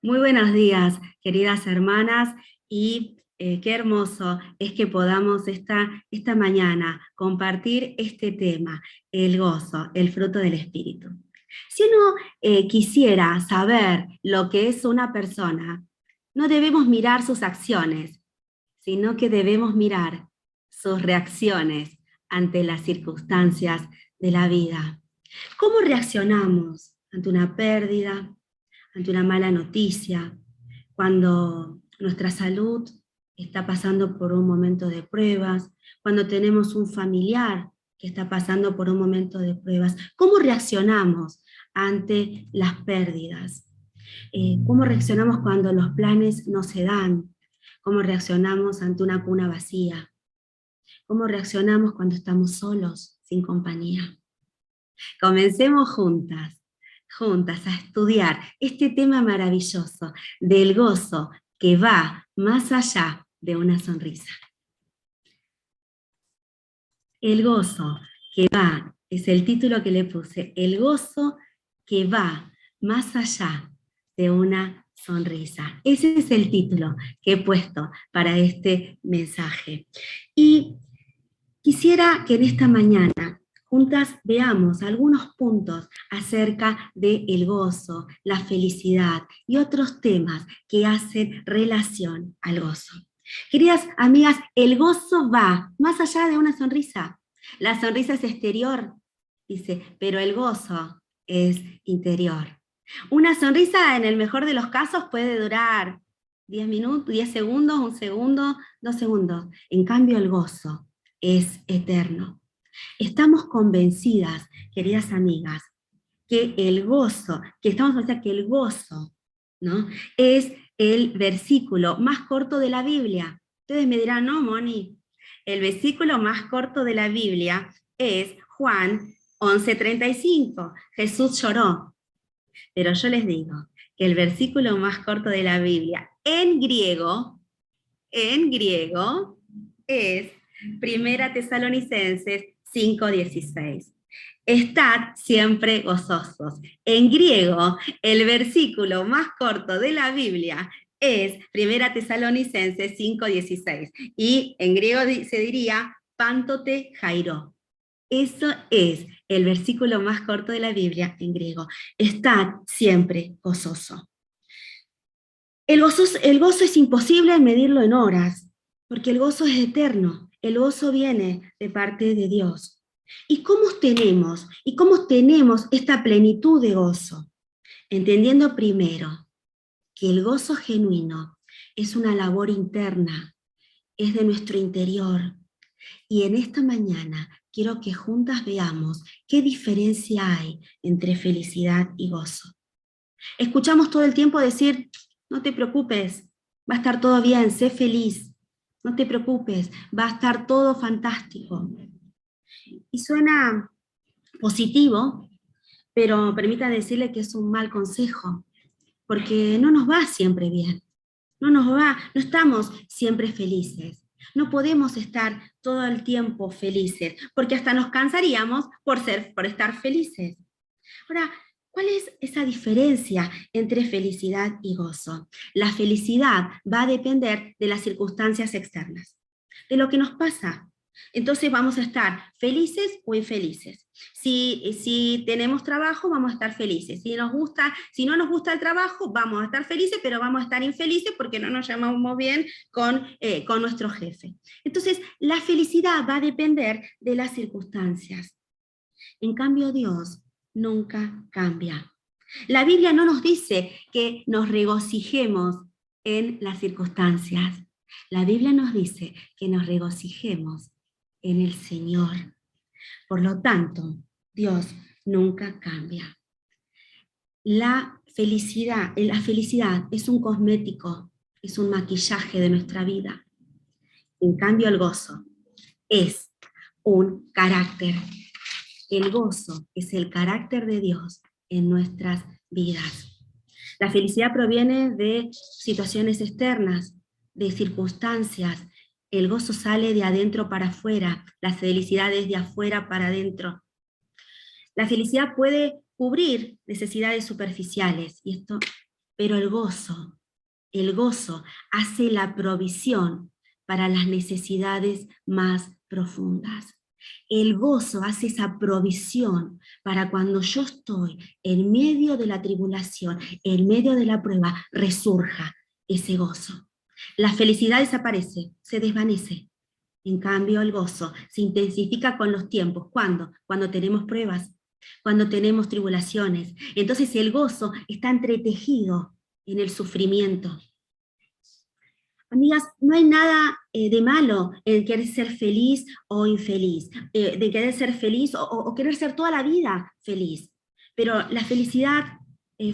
Muy buenos días, queridas hermanas, y qué hermoso es que podamos esta mañana compartir este tema, el gozo, el fruto del Espíritu. Si uno quisiera saber lo que es una persona, no debemos mirar sus acciones, sino que debemos mirar sus reacciones ante las circunstancias de la vida. ¿Cómo reaccionamos ante una pérdida, ante una mala noticia, cuando nuestra salud está pasando por un momento de pruebas, cuando tenemos un familiar que está pasando por un momento de pruebas? ¿Cómo reaccionamos ante las pérdidas? ¿Cómo reaccionamos cuando los planes no se dan? ¿Cómo reaccionamos ante una cuna vacía? ¿Cómo reaccionamos cuando estamos solos, sin compañía? Comencemos juntas a estudiar este tema maravilloso del gozo que va más allá de una sonrisa. El gozo que va, es el título que le puse, el gozo que va más allá de una sonrisa. Ese es el título que he puesto para este mensaje. Y quisiera que en esta mañana juntas veamos algunos puntos acerca del gozo, la felicidad y otros temas que hacen relación al gozo. Queridas amigas, el gozo va más allá de una sonrisa. La sonrisa es exterior, dice, pero el gozo es interior. Una sonrisa, en el mejor de los casos, puede durar 10 minutos, 10 segundos, 1 segundo, 2 segundos. En cambio, el gozo es eterno. Estamos convencidas, queridas amigas, que el gozo, ¿no?, es el versículo más corto de la Biblia. Ustedes me dirán, no, Moni, el versículo más corto de la Biblia es Juan 11:35. Jesús lloró. Pero yo les digo que el versículo más corto de la Biblia en griego, es Primera Tesalonicenses 5:16. Estad siempre gozosos. En griego, el versículo más corto de la Biblia es Primera Tesalonicenses 5:16. Y en griego se diría Pántote Jairo. Eso es el versículo más corto de la Biblia en griego. Estad siempre gozoso. El gozo es imposible medirlo en horas, porque el gozo es eterno. El gozo viene de parte de Dios. ¿Y cómo tenemos esta plenitud de gozo? Entendiendo primero que el gozo genuino es una labor interna, es de nuestro interior. Y en esta mañana quiero que juntas veamos qué diferencia hay entre felicidad y gozo. Escuchamos todo el tiempo decir, no te preocupes, va a estar todo bien, sé feliz, no te preocupes, va a estar todo fantástico. Y suena positivo, pero permita decirle que es un mal consejo, porque no nos va siempre bien, no estamos siempre felices. No podemos estar todo el tiempo felices, porque hasta nos cansaríamos por estar felices. Ahora, ¿cuál es esa diferencia entre felicidad y gozo? La felicidad va a depender de las circunstancias externas, de lo que nos pasa. Entonces vamos a estar felices o infelices. Si tenemos trabajo, vamos a estar felices. Si no nos gusta el trabajo, vamos a estar felices, pero vamos a estar infelices porque no nos llevamos bien con nuestro jefe. Entonces, la felicidad va a depender de las circunstancias. En cambio, Dios nunca cambia. La Biblia no nos dice que nos regocijemos en las circunstancias. La Biblia nos dice que nos regocijemos en el Señor. Por lo tanto, Dios nunca cambia. La felicidad es un cosmético, es un maquillaje de nuestra vida. En cambio, el gozo es un carácter. El gozo es el carácter de Dios en nuestras vidas. La felicidad proviene de situaciones externas, de circunstancias. El gozo sale de adentro para afuera, la felicidad es de afuera para adentro. La felicidad puede cubrir necesidades superficiales, y esto Pero el gozo hace la provisión para las necesidades más profundas. El gozo hace esa provisión para cuando yo estoy en medio de la tribulación, en medio de la prueba, resurja ese gozo. La felicidad desaparece, se desvanece. En cambio, el gozo se intensifica con los tiempos. ¿Cuándo? Cuando tenemos pruebas, cuando tenemos tribulaciones. Entonces el gozo está entretejido en el sufrimiento. Amigas, no hay nada de malo en querer ser feliz o infeliz, de querer ser feliz o querer ser toda la vida feliz. Pero la felicidad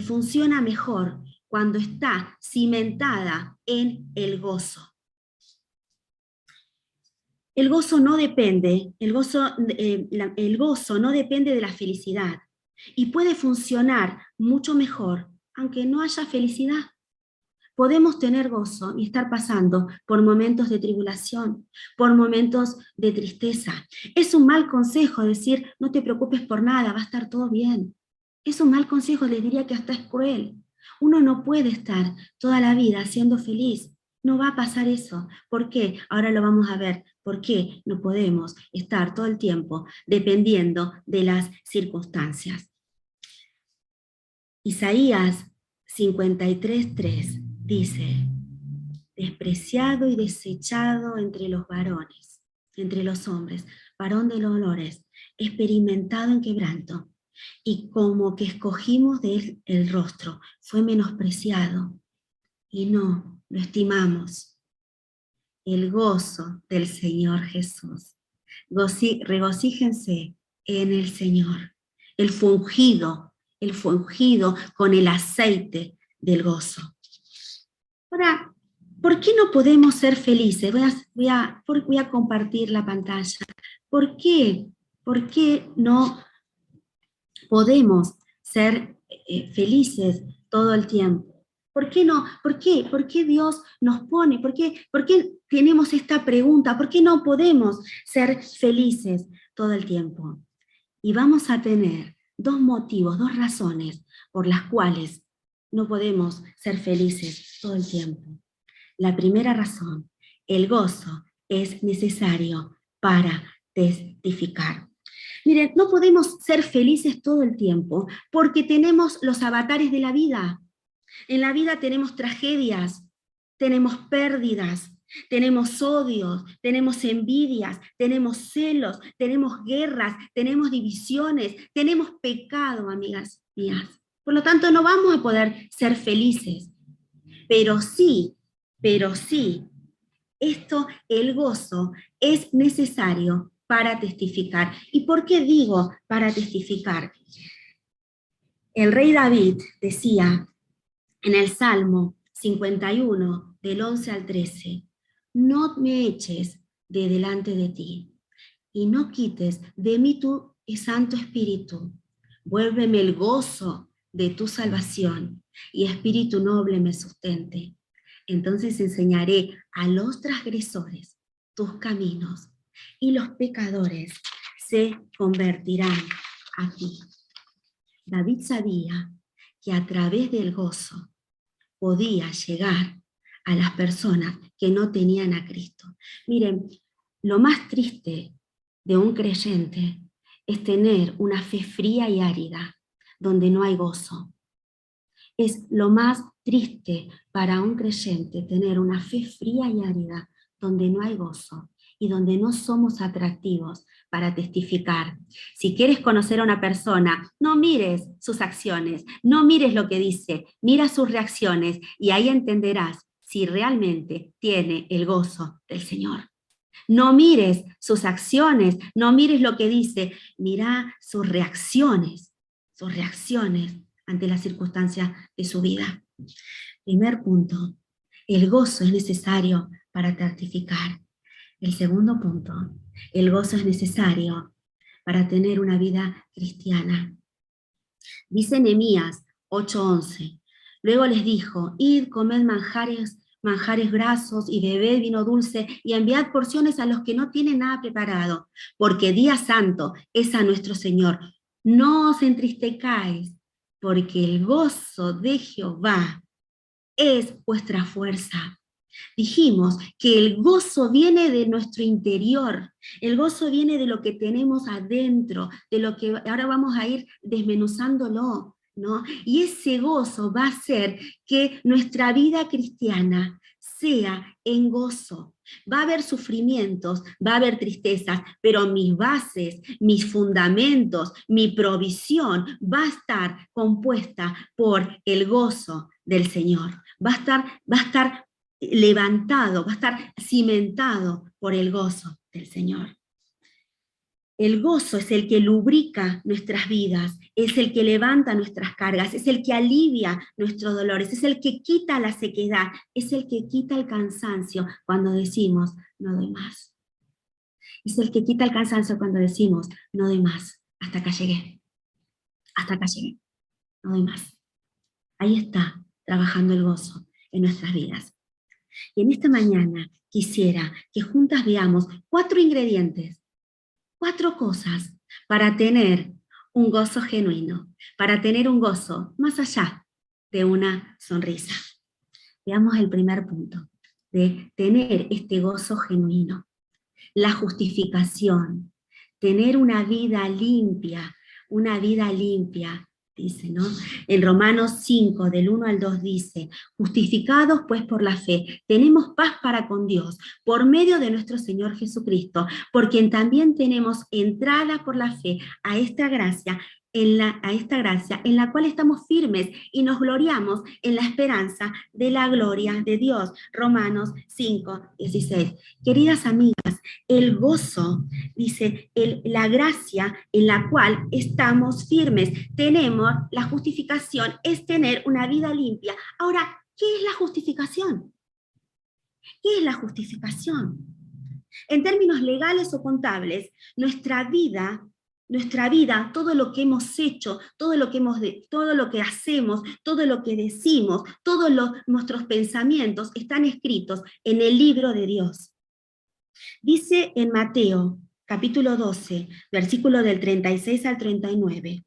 funciona mejor cuando está cimentada en el gozo. El gozo no depende, el gozo no depende de la felicidad y puede funcionar mucho mejor aunque no haya felicidad. Podemos tener gozo y estar pasando por momentos de tribulación, por momentos de tristeza. Es un mal consejo decir, no te preocupes por nada, va a estar todo bien. Es un mal consejo, les diría que hasta es cruel. Uno no puede estar toda la vida siendo feliz. No va a pasar eso. ¿Por qué? Ahora lo vamos a ver. ¿Por qué no podemos estar todo el tiempo dependiendo de las circunstancias? Isaías 53:3 dice, despreciado y desechado entre los varones, entre los hombres, varón de dolores, experimentado en quebranto, y como que escogimos de él el rostro, fue menospreciado, y no lo estimamos. El gozo del Señor Jesús. Regocíjense en el Señor. El fue ungido con el aceite del gozo. Ahora, ¿por qué no podemos ser felices? Voy a compartir la pantalla. ¿Por qué? ¿Por qué no podemos ser felices todo el tiempo? ¿Por qué no? ¿Por qué? ¿Por qué Dios nos pone? ¿Por qué tenemos esta pregunta? ¿Por qué no podemos ser felices todo el tiempo? Y vamos a tener dos motivos, dos razones por las cuales no podemos ser felices todo el tiempo. La primera razón, el gozo es necesario para testificar. Miren, no podemos ser felices todo el tiempo porque tenemos los avatares de la vida. En la vida tenemos tragedias, tenemos pérdidas, tenemos odios, tenemos envidias, tenemos celos, tenemos guerras, tenemos divisiones, tenemos pecado, amigas mías. Por lo tanto, no vamos a poder ser felices. Pero sí, el gozo es necesario para testificar. ¿Y por qué digo para testificar? El rey David decía en el Salmo 51, del 11 al 13, no me eches de delante de ti, y no quites de mí tu Santo Espíritu. Vuélveme el gozo de tu salvación, y espíritu noble me sustente. Entonces enseñaré a los transgresores tus caminos, y los pecadores se convertirán a ti. David sabía que a través del gozo podía llegar a las personas que no tenían a Cristo. Miren, lo más triste de un creyente es tener una fe fría y árida, donde no hay gozo. Es lo más triste para un creyente tener una fe fría y árida, donde no hay gozo y donde no somos atractivos para testificar. Si quieres conocer a una persona, no mires sus acciones, no mires lo que dice, mira sus reacciones y ahí entenderás si realmente tiene el gozo del Señor. No mires sus acciones, no mires lo que dice, mira sus reacciones ante las circunstancias de su vida. Primer punto, el gozo es necesario para testificar. El segundo punto, el gozo es necesario para tener una vida cristiana. Dice Nehemías 8:11, luego les dijo, id, comed manjares grasos y bebed vino dulce y enviad porciones a los que no tienen nada preparado, porque día santo es a nuestro Señor. No os entristezcáis, porque el gozo de Jehová es vuestra fuerza. Dijimos que el gozo viene de nuestro interior, el gozo viene de lo que tenemos adentro, de lo que ahora vamos a ir desmenuzándolo, ¿no? Y ese gozo va a hacer que nuestra vida cristiana sea en gozo. Va a haber sufrimientos, va a haber tristezas, pero mis bases, mis fundamentos, mi provisión va a estar compuesta por el gozo del Señor. Va a estar levantado, va a estar cimentado por el gozo del Señor. El gozo es el que lubrica nuestras vidas, es el que levanta nuestras cargas, es el que alivia nuestros dolores, es el que quita la sequedad, es el que quita el cansancio cuando decimos, no doy más. Es el que quita el cansancio cuando decimos, no doy más, hasta acá llegué, no doy más. Ahí está trabajando el gozo en nuestras vidas. Y en esta mañana quisiera que juntas veamos 4 ingredientes, 4 cosas para tener un gozo genuino, para tener un gozo más allá de una sonrisa. Veamos el primer punto, de tener este gozo genuino. La justificación, tener una vida limpia, dice, ¿no? En Romanos 5, del 1 al 2 dice, justificados pues por la fe, tenemos paz para con Dios, por medio de nuestro Señor Jesucristo, por quien también tenemos entrada por la fe a esta gracia en la cual estamos firmes y nos gloriamos en la esperanza de la gloria de Dios. Romanos 5, 16. Queridas amigas, el gozo, dice, la gracia en la cual estamos firmes. Tenemos la justificación, es tener una vida limpia. Ahora, ¿qué es la justificación? ¿Qué es la justificación? En términos legales o contables, nuestra vida, todo lo que hemos hecho, todo lo que hacemos, todo lo que decimos, nuestros pensamientos están escritos en el libro de Dios. Dice en Mateo, capítulo 12, versículo del 36 al 39,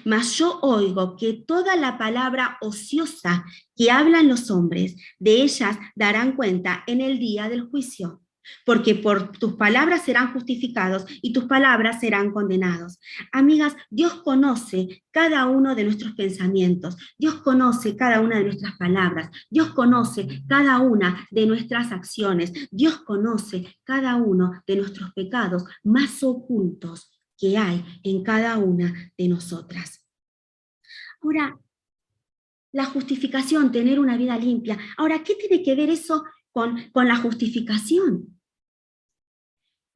mas yo oigo que toda la palabra ociosa que hablan los hombres, de ellas darán cuenta en el día del juicio. Porque por tus palabras serán justificados y tus palabras serán condenados. Amigas, Dios conoce cada uno de nuestros pensamientos, Dios conoce cada una de nuestras palabras, Dios conoce cada una de nuestras acciones, Dios conoce cada uno de nuestros pecados más ocultos que hay en cada una de nosotras. Ahora, la justificación, tener una vida limpia. Ahora, ¿qué tiene que ver eso con la justificación?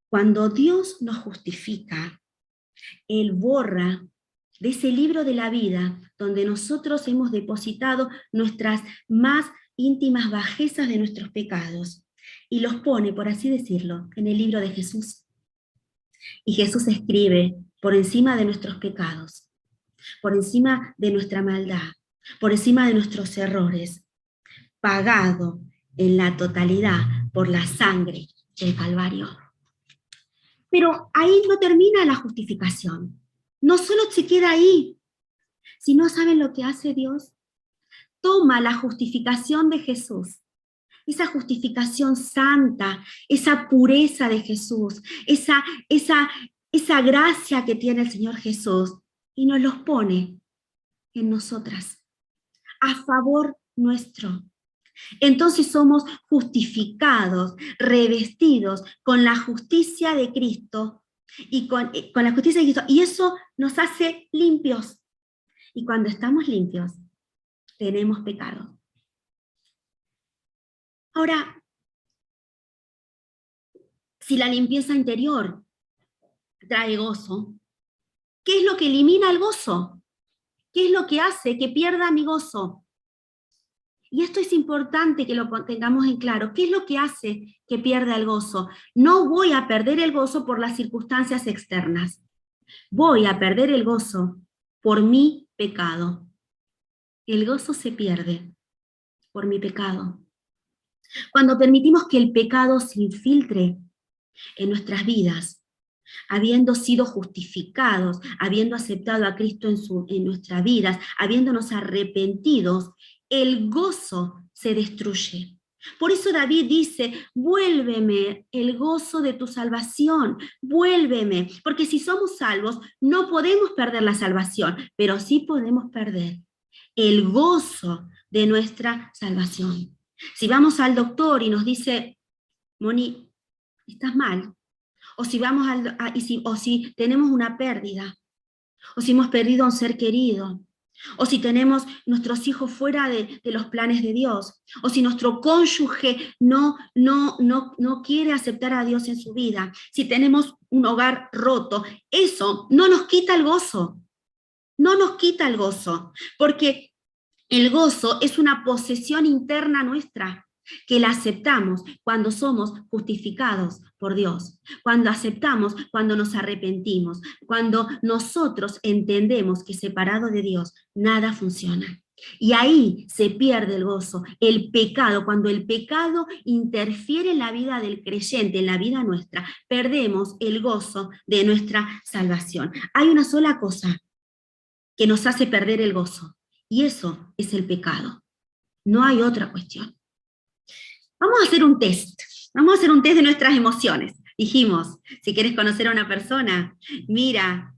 Cuando Dios nos justifica, Él borra de ese libro de la vida donde nosotros hemos depositado nuestras más íntimas bajezas de nuestros pecados y los pone, por así decirlo, en el libro de Jesús. Y Jesús escribe por encima de nuestros pecados, por encima de nuestra maldad, por encima de nuestros errores, pagado en la totalidad por la sangre del Calvario. Pero ahí no termina la justificación. No solo se queda ahí, sino ¿saben lo que hace Dios? Toma la justificación de Jesús, esa justificación santa, esa pureza de Jesús, esa gracia que tiene el Señor Jesús, y nos los pone en nosotras, a favor nuestro. Entonces somos justificados, revestidos con la justicia de Cristo y con la justicia de Cristo. Y eso nos hace limpios. Y cuando estamos limpios, tenemos pecado. Ahora, si la limpieza interior trae gozo, ¿qué es lo que elimina el gozo? ¿Qué es lo que hace que pierda mi gozo? Y esto es importante que lo tengamos en claro. ¿Qué es lo que hace que pierda el gozo? No voy a perder el gozo por las circunstancias externas. Voy a perder el gozo por mi pecado. El gozo se pierde por mi pecado. Cuando permitimos que el pecado se infiltre en nuestras vidas, habiendo sido justificados, habiendo aceptado a Cristo en nuestras vidas, habiéndonos arrepentidos, el gozo se destruye. Por eso David dice, vuélveme el gozo de tu salvación, vuélveme, porque si somos salvos no podemos perder la salvación, pero sí podemos perder el gozo de nuestra salvación. Si vamos al doctor y nos dice, Moni, estás mal, o si vamos o si tenemos una pérdida, o si hemos perdido a un ser querido, o si tenemos nuestros hijos fuera de los planes de Dios, o si nuestro cónyuge no quiere aceptar a Dios en su vida, si tenemos un hogar roto, eso no nos quita el gozo, no nos quita el gozo, porque el gozo es una posesión interna nuestra, que la aceptamos cuando somos justificados por Dios, cuando aceptamos, cuando nos arrepentimos, cuando nosotros entendemos que separado de Dios nada funciona. Y ahí se pierde el gozo, el pecado. Cuando el pecado interfiere en la vida del creyente, en la vida nuestra, perdemos el gozo de nuestra salvación. Hay una sola cosa que nos hace perder el gozo, y eso es el pecado. No hay otra cuestión. Vamos a hacer un test. Vamos a hacer un test de nuestras emociones. Dijimos, si quieres conocer a una persona, mira,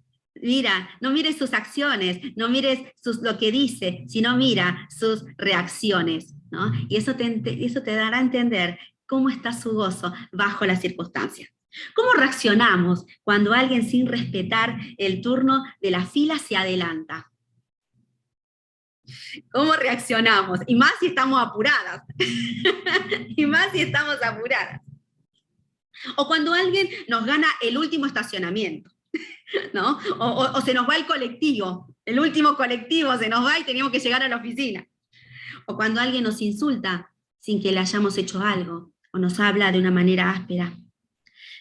no mires sus acciones, no mires lo que dice, sino mira sus reacciones, ¿no? Y eso te dará a entender cómo está su gozo bajo las circunstancias. ¿Cómo reaccionamos cuando alguien, sin respetar el turno de la fila, se adelanta? ¿Cómo reaccionamos? Y más si estamos apuradas. Y más si estamos apuradas. O cuando alguien nos gana el último estacionamiento, ¿no? O se nos va el colectivo, el último colectivo se nos va y tenemos que llegar a la oficina. O cuando alguien nos insulta sin que le hayamos hecho algo, o nos habla de una manera áspera.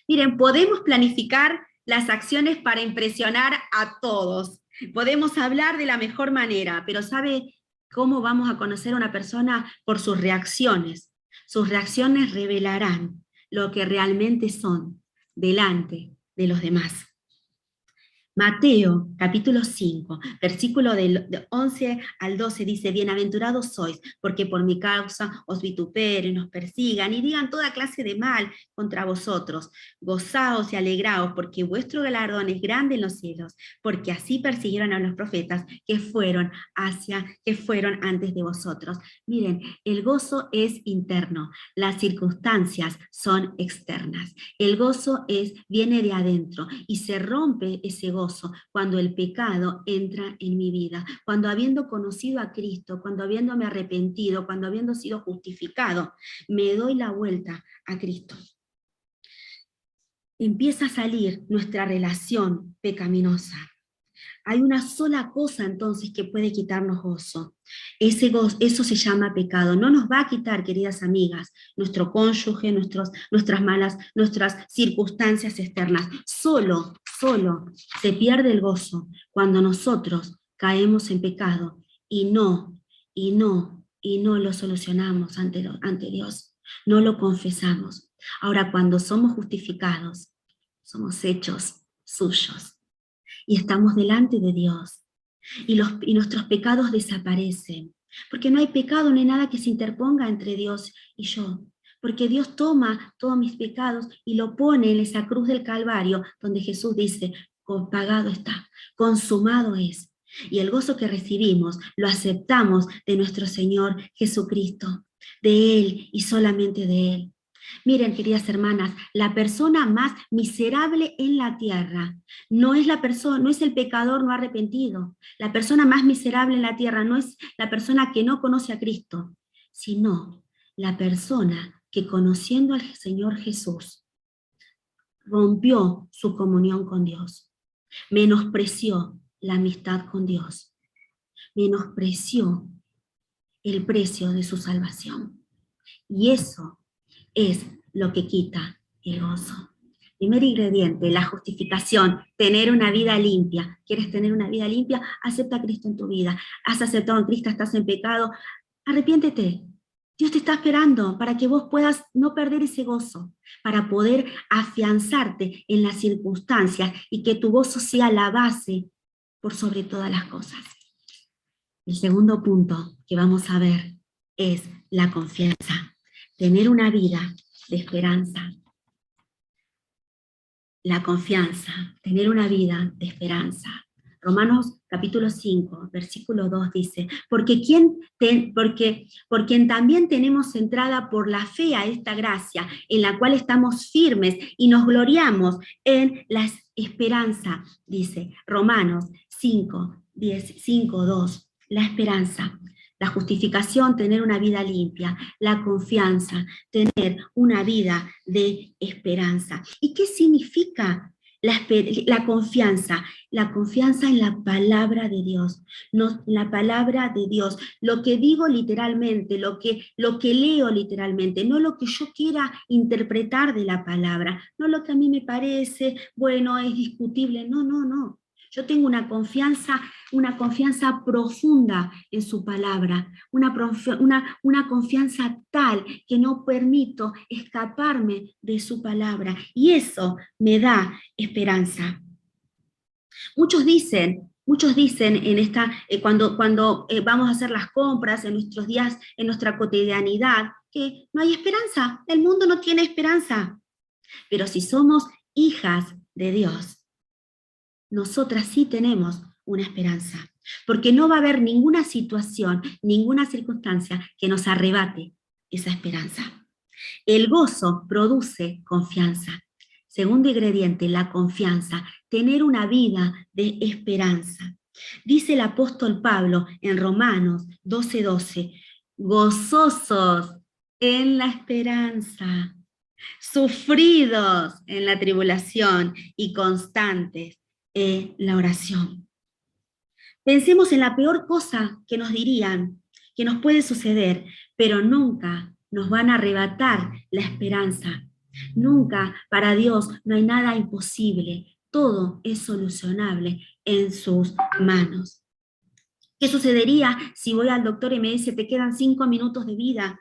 Miren, podemos planificar las acciones para impresionar a todos. Podemos hablar de la mejor manera, pero ¿sabe cómo vamos a conocer a una persona? Por sus reacciones. Sus reacciones revelarán lo que realmente son delante de los demás. Mateo, capítulo 5, versículo del 11 al 12 dice, bienaventurados sois, porque por mi causa os vituperen, os persigan y digan toda clase de mal contra vosotros. Gozaos y alegraos, porque vuestro galardón es grande en los cielos, porque así persiguieron a los profetas que fueron antes de vosotros. Miren, el gozo es interno, las circunstancias son externas. El gozo viene de adentro y se rompe ese gozo cuando el pecado entra en mi vida, cuando habiendo conocido a Cristo, cuando habiéndome arrepentido, cuando habiendo sido justificado, me doy la vuelta a Cristo. Empieza a salir nuestra relación pecaminosa. Hay una sola cosa entonces que puede quitarnos gozo. Eso se llama pecado. No nos va a quitar, queridas amigas, nuestro cónyuge, nuestras circunstancias externas. Solo se pierde el gozo cuando nosotros caemos en pecado y no lo solucionamos ante Dios. No lo confesamos. Ahora, cuando somos justificados, somos hechos suyos. Y estamos delante de Dios, y nuestros pecados desaparecen, porque no hay pecado, no hay nada que se interponga entre Dios y yo, porque Dios toma todos mis pecados y lo pone en esa cruz del Calvario, donde Jesús dice, pagado está, consumado es, y el gozo que recibimos, lo aceptamos de nuestro Señor Jesucristo, de Él y solamente de Él. Miren, queridas hermanas, la persona más miserable en la tierra no es el pecador no arrepentido. La persona más miserable en la tierra no es la persona que no conoce a Cristo, sino la persona que, conociendo al Señor Jesús, rompió su comunión con Dios, menospreció la amistad con Dios, menospreció el precio de su salvación. Y eso es lo que quita el gozo. Primer ingrediente, la justificación, tener una vida limpia. ¿Quieres tener una vida limpia? Acepta a Cristo en tu vida. Has aceptado a Cristo, estás en pecado. Arrepiéntete. Dios te está esperando para que vos puedas no perder ese gozo, para poder afianzarte en las circunstancias y que tu gozo sea la base por sobre todas las cosas. El segundo punto que vamos a ver es la confianza, tener una vida de esperanza. La confianza, tener una vida de esperanza. Romanos capítulo 5, versículo 2 dice, por quien también tenemos entrada por la fe a esta gracia, en la cual estamos firmes y nos gloriamos en la esperanza, dice Romanos 5, 2, la esperanza. La justificación, tener una vida limpia, la confianza, tener una vida de esperanza. ¿Y qué significa la confianza? La confianza en la palabra de Dios, no, la palabra de Dios, lo que digo literalmente, lo que leo literalmente, no lo que yo quiera interpretar de la palabra, no lo que a mí me parece, bueno, es discutible, no. Yo tengo una confianza profunda en su palabra, una confianza tal que no permito escaparme de su palabra. Y eso me da esperanza. Muchos dicen cuando vamos a hacer las compras en nuestros días, en nuestra cotidianidad, que no hay esperanza, el mundo no tiene esperanza. Pero si somos hijas de Dios, nosotras sí tenemos una esperanza, porque no va a haber ninguna situación, ninguna circunstancia que nos arrebate esa esperanza. El gozo produce confianza. Segundo ingrediente, la confianza, tener una vida de esperanza. Dice el apóstol Pablo en Romanos 12:12, gozosos en la esperanza, sufridos en la tribulación y constantes en la oración. Pensemos en la peor cosa que nos dirían, que nos puede suceder, pero nunca nos van a arrebatar la esperanza. Nunca, para Dios, no hay nada imposible. Todo es solucionable en sus manos. ¿Qué sucedería si voy al doctor y me dice, te quedan 5 minutos de vida?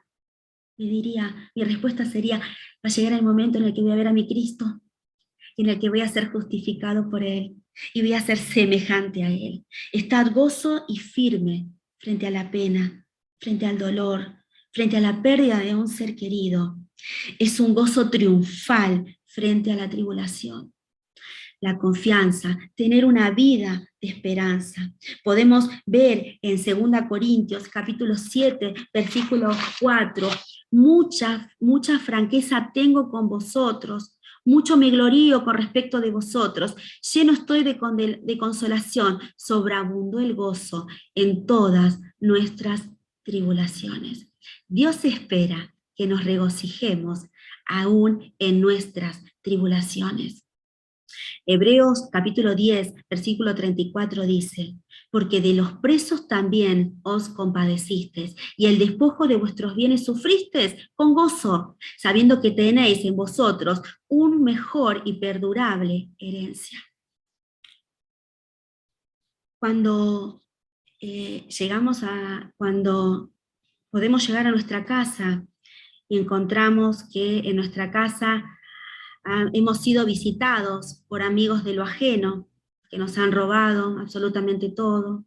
Mi respuesta sería, va a llegar el momento en el que voy a ver a mi Cristo, en el que voy a ser justificado por Él, y voy a ser semejante a Él. Estar gozo y firme frente a la pena, frente al dolor, frente a la pérdida de un ser querido. Es un gozo triunfal frente a la tribulación. La confianza, tener una vida de esperanza. Podemos ver en 2 Corintios capítulo 7, versículo 4, mucha franqueza tengo con vosotros, mucho me glorío con respecto de vosotros, lleno estoy de consolación, sobreabundó el gozo en todas nuestras tribulaciones. Dios espera que nos regocijemos aún en nuestras tribulaciones. Hebreos capítulo 10, versículo 34 dice, porque de los presos también os compadecisteis, y el despojo de vuestros bienes sufristeis con gozo, sabiendo que tenéis en vosotros un mejor y perdurable herencia. Cuando cuando podemos llegar a nuestra casa y encontramos que en nuestra casa hemos sido visitados por amigos de lo ajeno, que nos han robado absolutamente todo,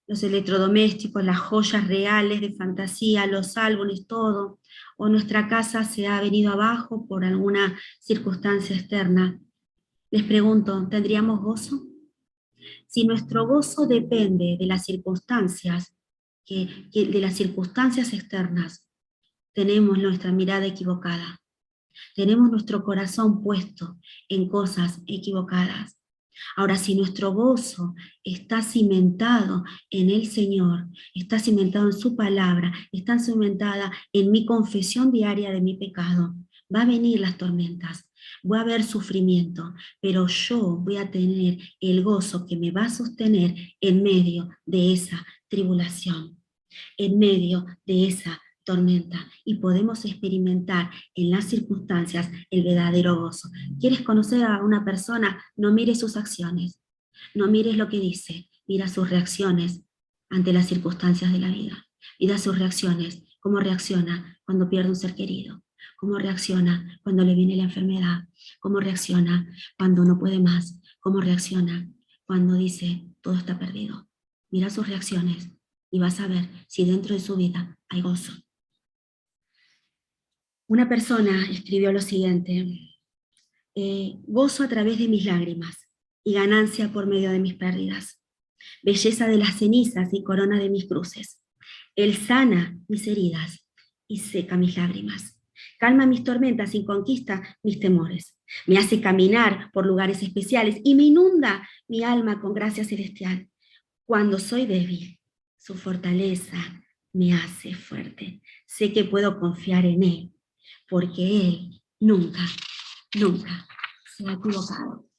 los electrodomésticos, las joyas reales de fantasía, los álbumes, todo, o nuestra casa se ha venido abajo por alguna circunstancia externa. Les pregunto, ¿tendríamos gozo? Si nuestro gozo depende de las circunstancias, de las circunstancias externas, tenemos nuestra mirada equivocada. Tenemos nuestro corazón puesto en cosas equivocadas. Ahora, si nuestro gozo está cimentado en el Señor, está cimentado en su palabra, está cimentada en mi confesión diaria de mi pecado, va a venir las tormentas, va a haber sufrimiento, pero yo voy a tener el gozo que me va a sostener en medio de esa tribulación, en medio de esa tormenta, y podemos experimentar en las circunstancias el verdadero gozo. ¿Quieres conocer a una persona? No mires sus acciones, no mires lo que dice, mira sus reacciones ante las circunstancias de la vida. Mira sus reacciones, cómo reacciona cuando pierde un ser querido, cómo reacciona cuando le viene la enfermedad, cómo reacciona cuando no puede más, cómo reacciona cuando dice todo está perdido. Mira sus reacciones y vas a ver si dentro de su vida hay gozo. Una persona escribió lo siguiente: gozo a través de mis lágrimas y ganancia por medio de mis pérdidas, belleza de las cenizas y corona de mis cruces. Él sana mis heridas y seca mis lágrimas, calma mis tormentas y conquista mis temores. Me hace caminar por lugares especiales y me inunda mi alma con gracia celestial. Cuando soy débil, su fortaleza me hace fuerte. Sé que puedo confiar en Él, porque Él nunca se ha equivocado.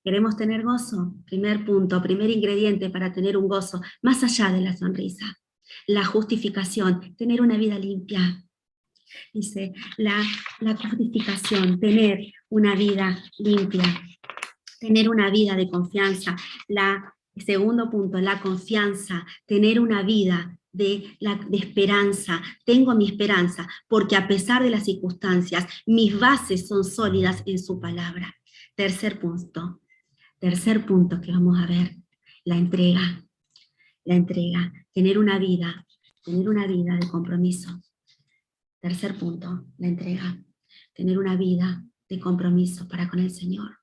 ¿Queremos tener gozo? Primer punto, primer ingrediente para tener un gozo, más allá de la sonrisa. La justificación, tener una vida limpia. Dice, la justificación, tener una vida limpia, tener una vida de confianza. Segundo punto, la confianza, tener una vida de esperanza. Tengo mi esperanza, porque a pesar de las circunstancias, mis bases son sólidas en su palabra. Tercer punto que vamos a ver, la entrega, tener una vida de compromiso. Tercer punto, la entrega, tener una vida de compromiso para con el Señor.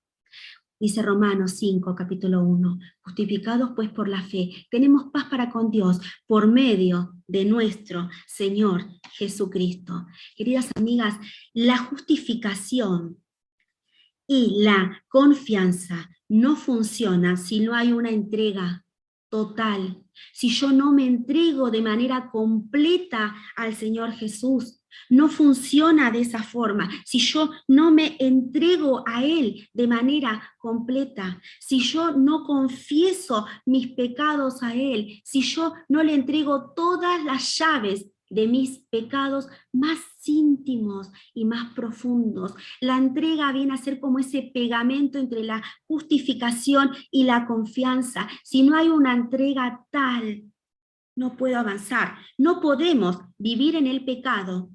Dice Romanos 5, capítulo 1, justificados pues por la fe, tenemos paz para con Dios por medio de nuestro Señor Jesucristo. Queridas amigas, la justificación y la confianza no funciona si no hay una entrega total, si yo no me entrego de manera completa al Señor Jesús. No funciona de esa forma. Si yo no me entrego a Él de manera completa, si yo no confieso mis pecados a Él, si yo no le entrego todas las llaves de mis pecados más íntimos y más profundos. La entrega viene a ser como ese pegamento entre la justificación y la confianza. Si no hay una entrega tal, no puedo avanzar. No podemos vivir en el pecado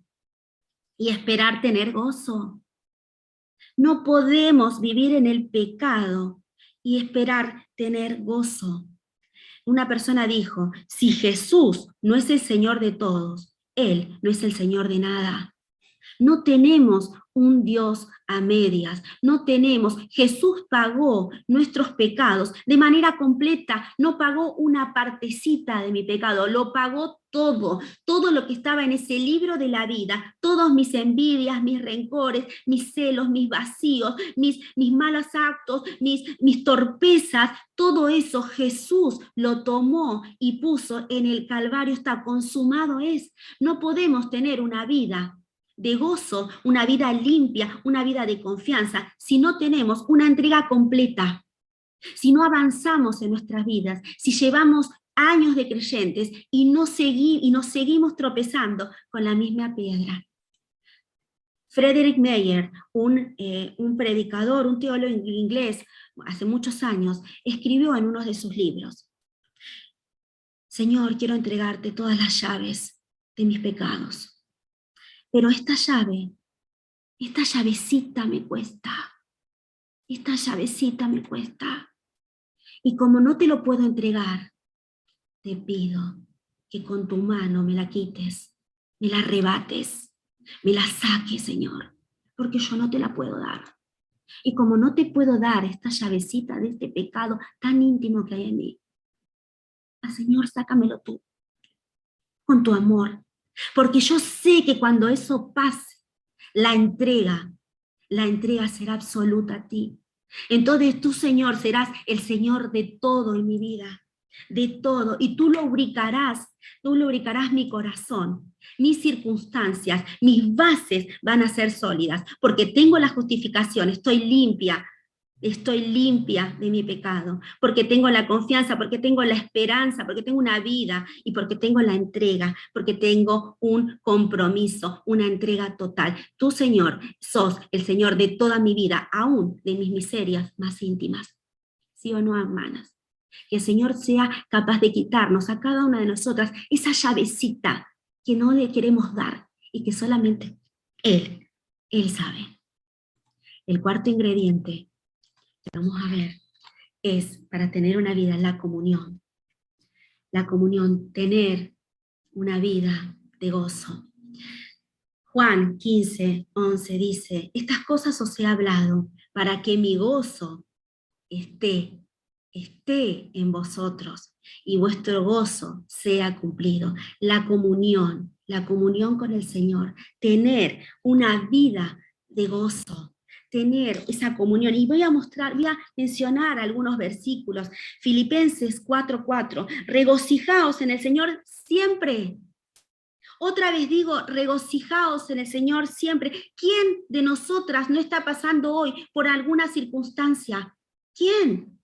y esperar tener gozo. No podemos vivir en el pecado y esperar tener gozo. Una persona dijo, si Jesús no es el Señor de todos, Él no es el Señor de nada. No tenemos un Dios a medias, no tenemos, Jesús pagó nuestros pecados de manera completa, no pagó una partecita de mi pecado, lo pagó todo, todo lo que estaba en ese libro de la vida, todos mis envidias, mis rencores, mis celos, mis vacíos, mis malos actos, mis torpezas, todo eso Jesús lo tomó y puso en el Calvario, está consumado es. No podemos tener una vida de gozo, una vida limpia, una vida de confianza, si no tenemos una entrega completa, si no avanzamos en nuestras vidas, si llevamos años de creyentes y nos seguimos tropezando con la misma piedra. Frederick Meyer, un predicador, un teólogo inglés, hace muchos años, escribió en uno de sus libros: Señor, quiero entregarte todas las llaves de mis pecados. Pero esta llavecita me cuesta. Esta llavecita me cuesta. Y como no te lo puedo entregar, te pido que con tu mano me la quites, me la arrebates, me la saques, Señor, porque yo no te la puedo dar. Y como no te puedo dar esta llavecita de este pecado tan íntimo que hay en mí, Señor, sácamelo tú, con tu amor. Porque yo sé que cuando eso pase, la entrega será absoluta a ti. Entonces tú, Señor, serás el Señor de todo en mi vida, de todo, y tú lubricarás mi corazón, mis circunstancias, mis bases van a ser sólidas, porque tengo la justificación, estoy limpia de mi pecado, porque tengo la confianza, porque tengo la esperanza, porque tengo una vida y porque tengo la entrega, porque tengo un compromiso, una entrega total. Tú, Señor, sos el Señor de toda mi vida, aún de mis miserias más íntimas. ¿Sí o no, hermanas? Que el Señor sea capaz de quitarnos a cada una de nosotras esa llavecita que no le queremos dar y que solamente Él sabe. El cuarto ingrediente que vamos a ver es, para tener una vida, la comunión. La comunión, tener una vida de gozo. Juan 15:11 dice, estas cosas os he hablado para que mi gozo esté en vosotros y vuestro gozo sea cumplido. La comunión con el Señor, tener una vida de gozo, tener esa comunión. Y voy a mencionar algunos versículos. Filipenses 4:4, regocijaos en el Señor siempre. Otra vez digo, regocijaos en el Señor siempre. ¿Quién de nosotras no está pasando hoy por alguna circunstancia? ¿Quién?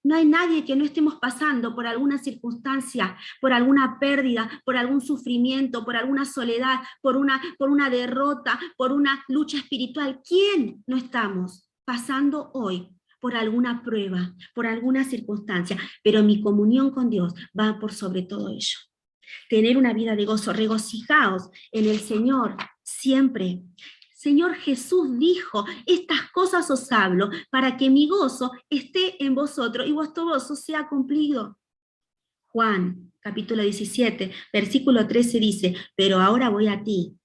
No hay nadie que no estemos pasando por alguna circunstancia, por alguna pérdida, por algún sufrimiento, por alguna soledad, por una derrota, por una lucha espiritual. ¿Quién no estamos pasando hoy por alguna prueba, por alguna circunstancia? Pero mi comunión con Dios va por sobre todo ello. Tener una vida de gozo, regocijaos en el Señor siempre. Señor Jesús dijo, estas cosas os hablo para que mi gozo esté en vosotros y vuestro gozo sea cumplido. Juan, capítulo 17, versículo 13 dice, pero ahora voy a ti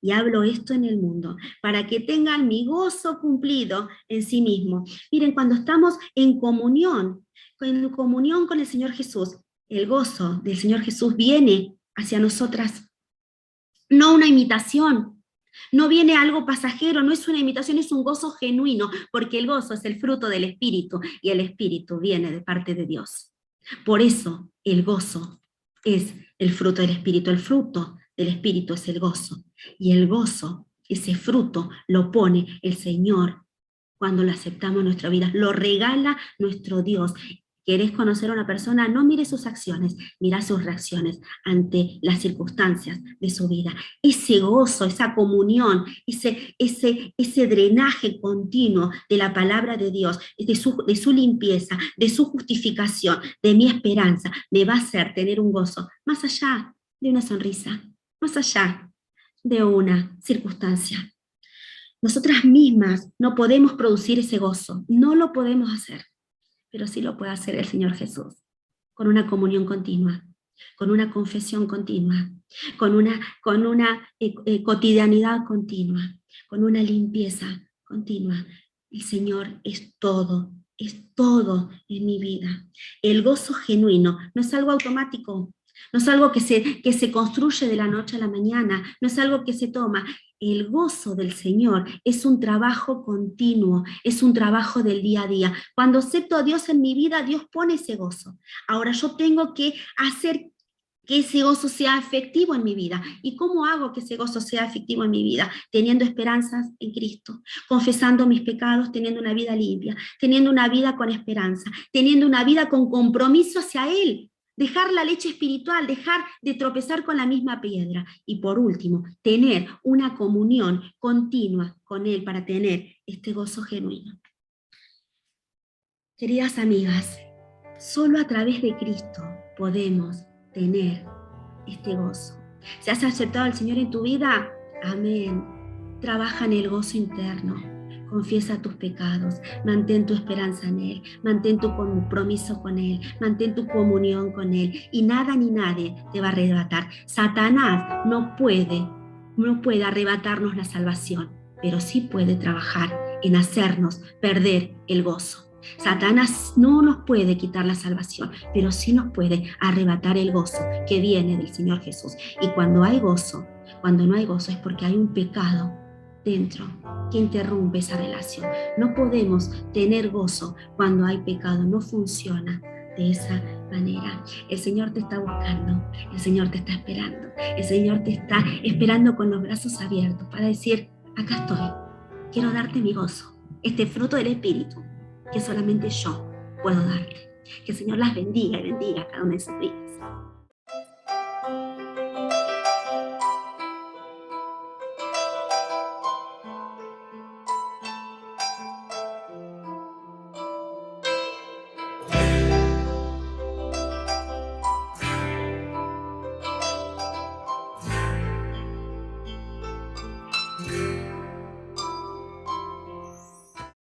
y hablo esto en el mundo, para que tengan mi gozo cumplido en sí mismo. Miren, cuando estamos en comunión con el Señor Jesús, el gozo del Señor Jesús viene hacia nosotras, no una imitación. No viene algo pasajero, no es una imitación, es un gozo genuino, porque el gozo es el fruto del Espíritu y el Espíritu viene de parte de Dios. Por eso el gozo es el fruto del Espíritu, el fruto del Espíritu es el gozo. Y el gozo, ese fruto, lo pone el Señor cuando lo aceptamos en nuestra vida, lo regala nuestro Dios. ¿Querés conocer a una persona? No mire sus acciones, mira sus reacciones ante las circunstancias de su vida. Ese gozo, esa comunión, ese drenaje continuo de la palabra de Dios, de su limpieza, de su justificación, de mi esperanza, me va a hacer tener un gozo más allá de una sonrisa, más allá de una circunstancia. Nosotras mismas no podemos producir ese gozo, no lo podemos hacer. Pero sí lo puede hacer el Señor Jesús, con una comunión continua, con una confesión continua, con una cotidianidad continua, con una limpieza continua. El Señor es todo en mi vida. El gozo genuino no es algo automático, no es algo que se construye de la noche a la mañana, no es algo que se toma. El gozo del Señor es un trabajo continuo, es un trabajo del día a día. Cuando acepto a Dios en mi vida, Dios pone ese gozo. Ahora yo tengo que hacer que ese gozo sea efectivo en mi vida. ¿Y cómo hago que ese gozo sea efectivo en mi vida? Teniendo esperanzas en Cristo, confesando mis pecados, teniendo una vida limpia, teniendo una vida con esperanza, teniendo una vida con compromiso hacia Él. Dejar la leche espiritual, dejar de tropezar con la misma piedra. Y por último, tener una comunión continua con Él para tener este gozo genuino. Queridas amigas, solo a través de Cristo podemos tener este gozo. Si has aceptado al Señor en tu vida, amén. Trabaja en el gozo interno. Confiesa tus pecados, mantén tu esperanza en Él, mantén tu compromiso con Él, mantén tu comunión con Él, y nada ni nadie te va a arrebatar. Satanás no puede arrebatarnos la salvación, pero sí puede trabajar en hacernos perder el gozo. Satanás no nos puede quitar la salvación, pero sí nos puede arrebatar el gozo que viene del Señor Jesús. Y cuando no hay gozo es porque hay un pecado dentro que interrumpe esa relación. No podemos tener gozo cuando hay pecado, no funciona de esa manera. El Señor te está buscando, el Señor te está esperando, el Señor te está esperando con los brazos abiertos para decir, acá estoy, quiero darte mi gozo, este fruto del Espíritu que solamente yo puedo darte. Que el Señor las bendiga y bendiga a cada una de sus vidas.